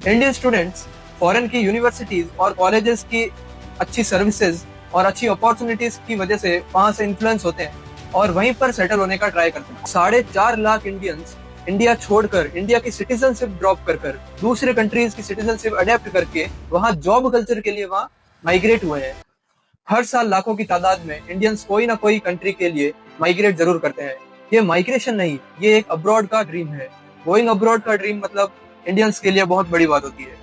Indian students foreign की universities और colleges की अच्छी सर्विसेज और अच्छी अपॉर्चुनिटीज की वजह से वहां से इन्फ्लुएंस होते हैं और वहीं पर सेटल होने का ट्राई करते हैं। 4.5 लाख इंडियंस इंडिया छोड़कर इंडिया की सिटीजनशिप ड्रॉप कर दूसरे कंट्रीज की सिटीजनशिप अडेप्ट करके वहां जॉब कल्चर के लिए वहां माइग्रेट हुए हैं। हर साल लाखों की तादाद में इंडियंस कोई ना कोई कंट्री के लिए माइग्रेट जरूर करते हैं। ये माइग्रेशन नहीं, ये एक अब्रॉड का ड्रीम है। गोइंग अब्रॉड का ड्रीम मतलब इंडियंस के लिए बहुत बड़ी बात होती है।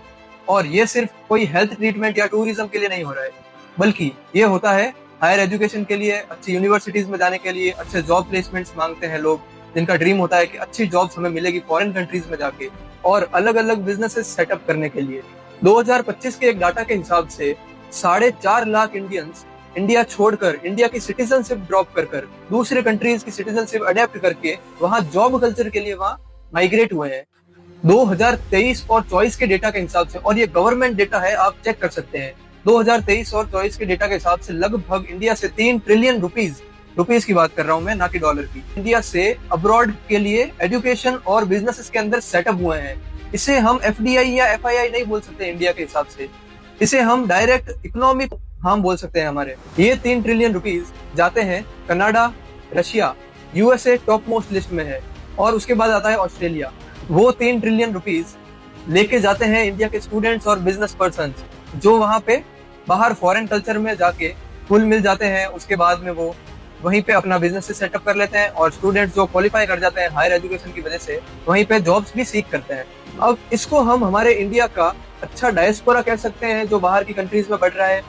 और ये सिर्फ कोई हेल्थ ट्रीटमेंट या टूरिज्म के लिए नहीं हो रहा है, बल्कि ये होता है हायर एजुकेशन के लिए, अच्छी यूनिवर्सिटीज में जाने के लिए। अच्छे जॉब प्लेसमेंट्स मांगते हैं लोग, जिनका ड्रीम होता है कि अच्छी जॉब्स हमें मिलेगी फॉरेन कंट्रीज में जाके, और अलग अलग बिजनेसेस सेटअप करने के लिए। 2025 के एक डाटा के हिसाब से 4.5 लाख इंडियंस इंडिया छोड़कर इंडिया की सिटीजनशिप ड्रॉप कर दूसरे कंट्रीज की सिटीजनशिप अडेप्ट करके वहां जॉब कल्चर के लिए वहां माइग्रेट हुए हैं। 2023 और 24 के डेटा के हिसाब से, और ये गवर्नमेंट डेटा है, आप चेक कर सकते हैं, 2023 और 24 के डेटा के हिसाब से लगभग इंडिया से 3 ट्रिलियन रुपीस की बात कर रहा हूं मैं, ना कि डॉलर की, इंडिया से अब्रॉड के लिए एजुकेशन और बिजनेसेस के अंदर सेटअप हुए हैं। इसे हम एफडीआई या एफआईआई नहीं बोल सकते इंडिया के हिसाब से, इसे हम डायरेक्ट इकोनॉमिक हम बोल सकते हैं। हमारे ये 3 ट्रिलियन रुपीस जाते हैं Canada, Russia, USA top most list में है, और उसके बाद आता है ऑस्ट्रेलिया। वो 3 ट्रिलियन रुपीस लेके जाते हैं इंडिया के स्टूडेंट्स और बिजनेस पर्सन, जो वहां पे बाहर फॉरेन कल्चर में जाके घुल मिल जाते हैं। उसके बाद में वो वहीं पे अपना बिजनेस सेटअप कर लेते हैं, और स्टूडेंट्स जो क्वालिफाई कर जाते हैं हायर एजुकेशन की वजह से वहीं पे जॉब्स भी सीख करते हैं। अब इसको हम हमारे इंडिया का अच्छा डायस्पोरा कह सकते हैं जो बाहर की कंट्रीज में बढ़ रहा है,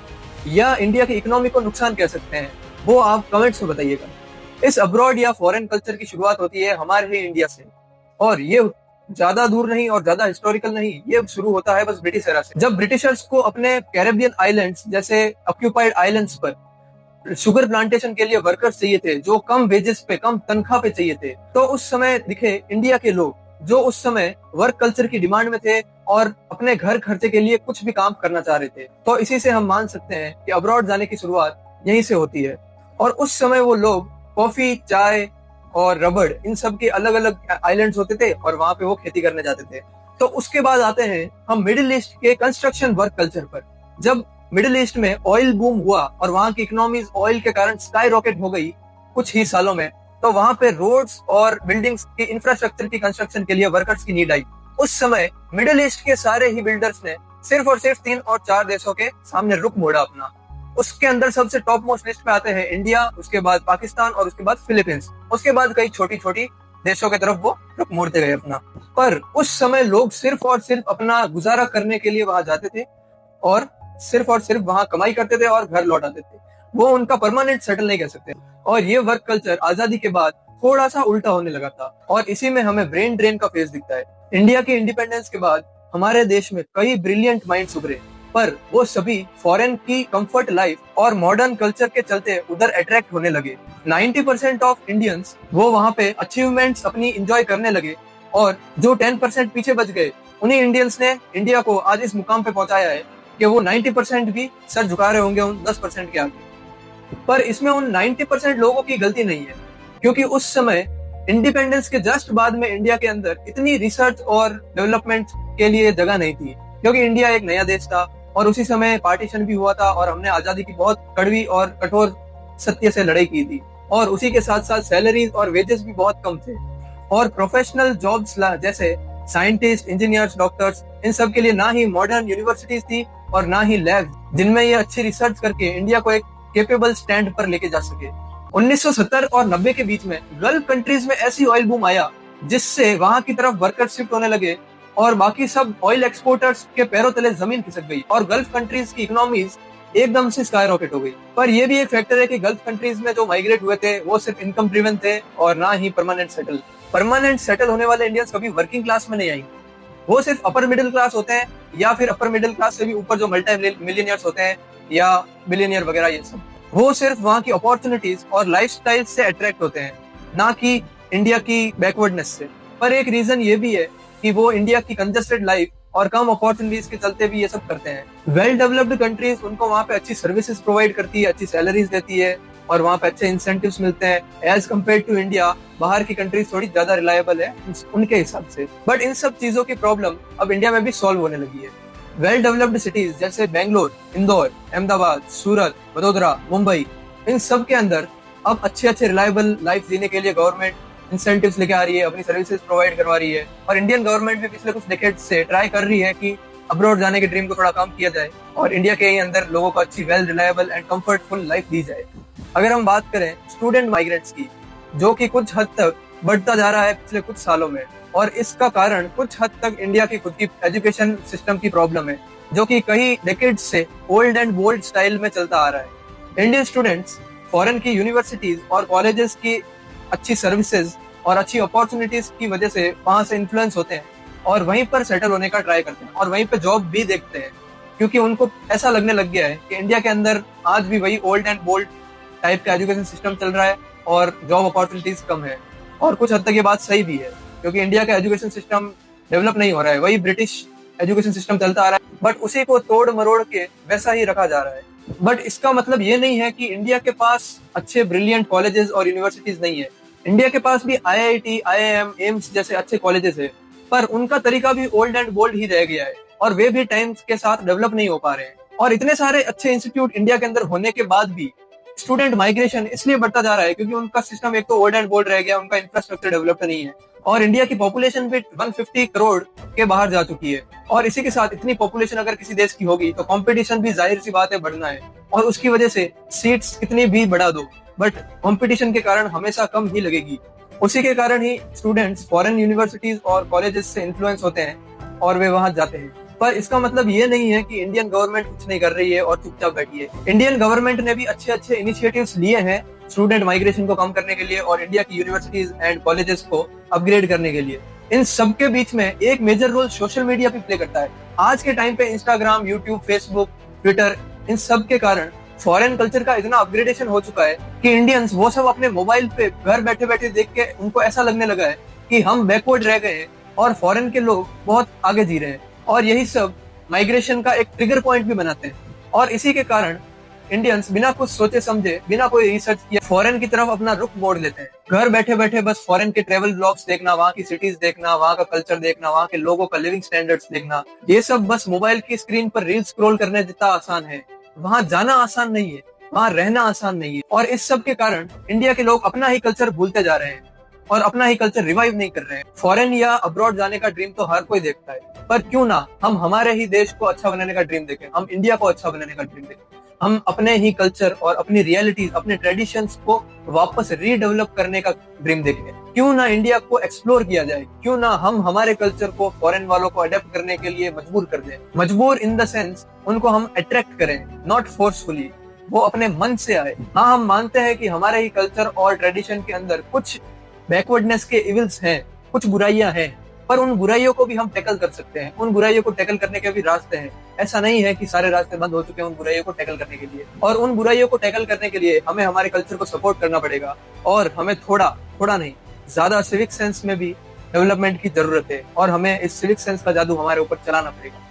या इंडिया की इकोनॉमी को नुकसान कह सकते हैं, वो आप कमेंट्स में बताइएगा। इस अब्रॉड या फॉरेन कल्चर की शुरुआत होती है हमारे ही इंडिया से, और ये ज्यादा दूर नहीं और ज्यादा हिस्टोरिकल नहीं, ये शुरू होता है बस ब्रिटिश एरा से। जब ब्रिटिशर्स को अपने कैरेबियन आइलैंड्स जैसे ऑक्यूपाइड आइलैंड्स पर शुगर प्लांटेशन के लिए वर्कर्स चाहिए थे, जो कम वेजेस पे, कम तनख्वाह पे चाहिए थे, तो उस समय दिखे इंडिया के लोग जो उस समय वर्क कल्चर की डिमांड में थे और अपने घर खर्चे के लिए कुछ भी काम करना चाह रहे थे। तो इसी से हम मान सकते हैं कि अब्रॉड जाने की शुरुआत यहीं से होती है। और उस समय वो लोग कॉफी, चाय और रबड़, इन सब के अलग अलग आइलैंड्स होते थे और वहां पे वो खेती करने जाते थे। तो उसके बाद आते हैं हम मिडिल ईस्ट के कंस्ट्रक्शन वर्क कल्चर पर। जब मिडिल ईस्ट में ऑयल बूम हुआ और वहां की इकोनॉमीज ऑयल के कारण स्काई रॉकेट हो गई कुछ ही सालों में, तो वहां पे रोड्स और बिल्डिंग्स की इंफ्रास्ट्रक्चर की कंस्ट्रक्शन के लिए वर्कर्स की नीड आई। उस समय मिडिल ईस्ट के सारे ही बिल्डर्स ने सिर्फ और सिर्फ 3 और 4 देशों के सामने रुख मोड़ा अपना। उसके अंदर सबसे टॉप मोस्ट लिस्ट में आते हैं इंडिया, उसके बाद पाकिस्तान और उसके बाद फिलीपींस, उसके बाद कई छोटी छोटी देशों की तरफ वो रुख मोड़ते गए अपना। पर उस समय लोग सिर्फ और सिर्फ अपना गुजारा करने के लिए वहां जाते थे और सिर्फ वहां कमाई करते थे और घर लौट आते थे। वो उनका परमानेंट सेटल नहीं कह सकते। और ये वर्क कल्चर आजादी के बाद थोड़ा सा उल्टा होने लगा था, और इसी में हमें ब्रेन ड्रेन का फेस दिखता है। इंडिया की इंडिपेंडेंस के बाद हमारे देश में कई ब्रिलियंट माइंड्स उभरे, पर वो सभी फॉरेन की कंफर्ट लाइफ और मॉडर्न कल्चर के चलते उधर अट्रैक्ट होने लगे। 90% ऑफ इंडियंस वो वहां पे अचीवमेंट्स अपनी एंजॉय करने लगे, और जो 10% पीछे बच गए, उन्हीं इंडियंस ने इंडिया को आज इस मुकाम पे पहुंचाया है कि वो 90% भी सर झुका रहे होंगे उन 10% के आगे। पर इसमें उन 90% लोगों की गलती नहीं है, क्योंकि उस समय इंडिपेंडेंस के जस्ट बाद में इंडिया के अंदर इतनी रिसर्च और डेवलपमेंट के लिए जगह नहीं थी, क्योंकि इंडिया एक नया देश था और उसी समय पार्टीशन भी हुआ था और हमने आजादी की बहुत कड़वी और कठोर सत्य से लड़ाई की थी। और उसी के साथ साथ सैलरीज और वेजेस भी बहुत कम थे, और प्रोफेशनल जॉब्स जैसे साइंटिस्ट, इंजीनियर्स, डॉक्टर्स, इन सब के लिए ना ही मॉडर्न यूनिवर्सिटीज थी और ना ही लैब जिनमें ये अच्छी रिसर्च करके इंडिया को एक केपेबल स्टैंड पर लेके जा सके। 1970 और 90 के बीच में गल्फ कंट्रीज में ऐसी ऑयल बूम आया जिससे वहां की तरफ वर्कर्स शिफ्ट होने लगे और बाकी सब ऑयल एक्सपोर्टर्स के पैरों तले जमीन खिसक गई और गल्फ कंट्रीज की इकोनॉमीज एकदम से स्काई रॉकेट हो गई। पर यह भी एक फैक्टर है कि गल्फ कंट्रीज में जो माइग्रेट हुए थे वो सिर्फ इनकम ड्रिवन थे और ना ही परमानेंट सेटल होने वाले इंडियंस कभी वर्किंग क्लास में नहीं आएंगे। वो सिर्फ अपर मिडिल क्लास होते हैं, या फिर अपर मिडिल क्लास से भी ऊपर जो मल्टी मिलियनियर्स होते हैं या बिलियनियर वगैरह, ये सब वो सिर्फ वहाँ की अपॉर्चुनिटीज और लाइफस्टाइल से अट्रैक्ट होते हैं, ना कि इंडिया की बैकवर्डनेस से। पर एक रीजन ये भी है कि वो इंडिया की कंजस्टेड लाइफ और कम अपॉर्चुनिटीज के चलते भी ये सब करते हैं। वेल डेवलप्ड कंट्रीज उनको वहाँ पे अच्छी सर्विसेज प्रोवाइड करती है, अच्छी सैलरीज देती है, और वहाँ पे अच्छे इंसेंटिव्स मिलते हैं एज कम्पेयर टू इंडिया। बाहर की कंट्रीज थोड़ी ज्यादा रिलायबल है उनके हिसाब से। बट इन सब चीजों की प्रॉब्लम अब इंडिया में भी सॉल्व होने लगी है। वेल डेवलप्ड सिटीज जैसे बेंगलोर, इंदौर, अहमदाबाद, सूरत, वडोदरा, मुंबई, इन सब के अंदर अब अच्छे रिलायबल लाइफ जीने के लिए गवर्नमेंट इंसेंटिव्स लेके आ रही है, अपनी सर्विसेज प्रोवाइड करवा रही है। और इंडियन गवर्नमेंट भी पिछले कुछ डिकेड से ट्राई कर रही है कि अब्रॉड जाने के ड्रीम को थोड़ा कम किया जाए और इंडिया के ही अंदर लोगों को अच्छी वेल रिलायबल एंड कंफर्टफुल लाइफ दी जाए। अगर हम बात करें स्टूडेंट माइग्रेंट्स की, जो कि कुछ हद तक बढ़ता जा रहा है पिछले कुछ सालों में, और इसका कारण कुछ हद तक इंडिया की खुद की एजुकेशन सिस्टम की प्रॉब्लम है, जो कि कई डेकेड्स से ओल्ड एंड बोल्ड स्टाइल में चलता आ रहा है। इंडियन स्टूडेंट्स फॉरेन की यूनिवर्सिटीज और कॉलेजेस की अच्छी सर्विसेज और अच्छी अपॉर्चुनिटीज की वजह से वहां से इन्फ्लुएंस होते हैं और वहीं पर सेटल होने का ट्राई करते हैं और वहीं पे जॉब भी देखते हैं, क्योंकि उनको ऐसा लगने लग गया है कि इंडिया के अंदर आज भी वही ओल्ड एंड बोल्ड टाइप का एजुकेशन सिस्टम चल रहा है और जॉब अपॉर्चुनिटीज कम है। और कुछ हद तक ये बात सही भी है, क्योंकि इंडिया का एजुकेशन सिस्टम डेवलप नहीं हो रहा है, वही ब्रिटिश एजुकेशन सिस्टम चलता आ रहा है, बट उसी को तोड़ मरोड़ के वैसा ही रखा जा रहा है। बट इसका मतलब ये नहीं है कि इंडिया के पास अच्छे ब्रिलियंट कॉलेजेस और यूनिवर्सिटीज नहीं है। इंडिया के पास भी IIT, IIM, एम्स जैसे अच्छे कॉलेजेस है, पर उनका तरीका भी ओल्ड एंड बोल्ड ही रह गया है और वे भी टाइम के साथ डेवलप नहीं हो पा रहे हैं। और इतने सारे अच्छे इंस्टीट्यूट इंडिया के अंदर होने के बाद भी स्टूडेंट माइग्रेशन इसलिए बढ़ता जा रहा है क्योंकि उनका सिस्टम एक तो ओल्ड एंड बोल्ड रह गया, उनका इंफ्रास्ट्रक्चर डेवलप्ड नहीं है और इंडिया की पॉपुलेशन भी 150 करोड़ के बाहर जा चुकी है। और इसी के साथ इतनी पॉपुलेशन अगर किसी देश की होगी तो कंपटीशन भी जाहिर सी बात है बढ़ना है, और उसकी वजह से सीट्स कितनी भी बढ़ा दो बट कंपटीशन के कारण हमेशा कम ही लगेगी। उसी के कारण ही स्टूडेंट्स फॉरेन यूनिवर्सिटीज और कॉलेजेस से इन्फ्लुएंस होते हैं और वे वहां जाते हैं। पर इसका मतलब ये नहीं है कि इंडियन गवर्नमेंट कुछ नहीं कर रही है और चुपचाप बैठी है। इंडियन गवर्नमेंट ने भी अच्छे इनिशिएटिव्स लिए हैं स्टूडेंट माइग्रेशन को कम करने के लिए और इंडिया की यूनिवर्सिटीज एंड कॉलेजेस को अपग्रेड करने के लिए। इन सबके बीच में एक मेजर रोल सोशल मीडिया भी प्ले करता है। आज के टाइम पे इंस्टाग्राम, यूट्यूब, फेसबुक, ट्विटर, इन सब के कारण फॉरेन कल्चर का इतना अपग्रेडेशन हो चुका है कि इंडियंस वो सब अपने मोबाइल पे घर बैठे बैठे देख के उनको ऐसा लगने लगा है कि हम बैकवर्ड रह गए हैं और फॉरेन के लोग बहुत आगे जी रहे हैं। और यही सब माइग्रेशन का एक ट्रिगर पॉइंट भी बनाते हैं और इसी के कारण इंडियंस बिना कुछ सोचे समझे, बिना कोई रिसर्च किए फॉरेन की तरफ अपना रुख मोड़ लेते हैं। घर बैठे बैठे बस फॉरेन के ट्रेवल ब्लॉग्स देखना, वहाँ की सिटीज देखना, वहाँ का कल्चर देखना, वहाँ के लोगों का लिविंग स्टैंडर्ड्स देखना, ये सब बस मोबाइल की स्क्रीन पर रील स्क्रॉल करने जितना आसान है। वहाँ जाना आसान नहीं है, वहाँ रहना आसान नहीं है। और इस सब के कारण इंडिया के लोग अपना ही कल्चर भूलते जा रहे हैं और अपना ही कल्चर रिवाइव नहीं कर रहे हैं। फॉरेन या अब्रॉड जाने का ड्रीम तो हर कोई देखता है, पर क्यों ना हम हमारे ही देश को अच्छा बनाने का ड्रीम देखें, हम इंडिया को अच्छा बनाने का ड्रीम देखें, हम अपने ही कल्चर और अपनी रियलिटीज, अपने ट्रेडिशंस को वापस रीडेवलप करने का ड्रीम देखें। क्यों ना इंडिया को एक्सप्लोर किया जाए, क्यों ना हम हमारे कल्चर को फॉरेन वालों को अडेप्ट करने के लिए मजबूर कर दें। मजबूर इन द सेंस उनको हम अट्रैक्ट करें, नॉट फोर्सफुली, वो अपने मन से आए। हाँ, हम मानते हैं कि हमारे ही कल्चर और ट्रेडिशन के अंदर कुछ बैकवर्डनेस के इविल्स हैं, कुछ बुराइयां हैं, पर उन बुराइयों को भी हम टैकल कर सकते हैं। उन बुराइयों को टैकल करने के भी रास्ते हैं। ऐसा नहीं है कि सारे रास्ते बंद हो चुके हैं उन बुराइयों को टैकल करने के लिए। और उन बुराइयों को टैकल करने के लिए हमें हमारे कल्चर को सपोर्ट करना पड़ेगा और हमें थोड़ा नहीं, ज्यादा सिविक सेंस में भी डेवलपमेंट की जरूरत है और हमें इस सिविक सेंस का जादू हमारे ऊपर चलाना पड़ेगा।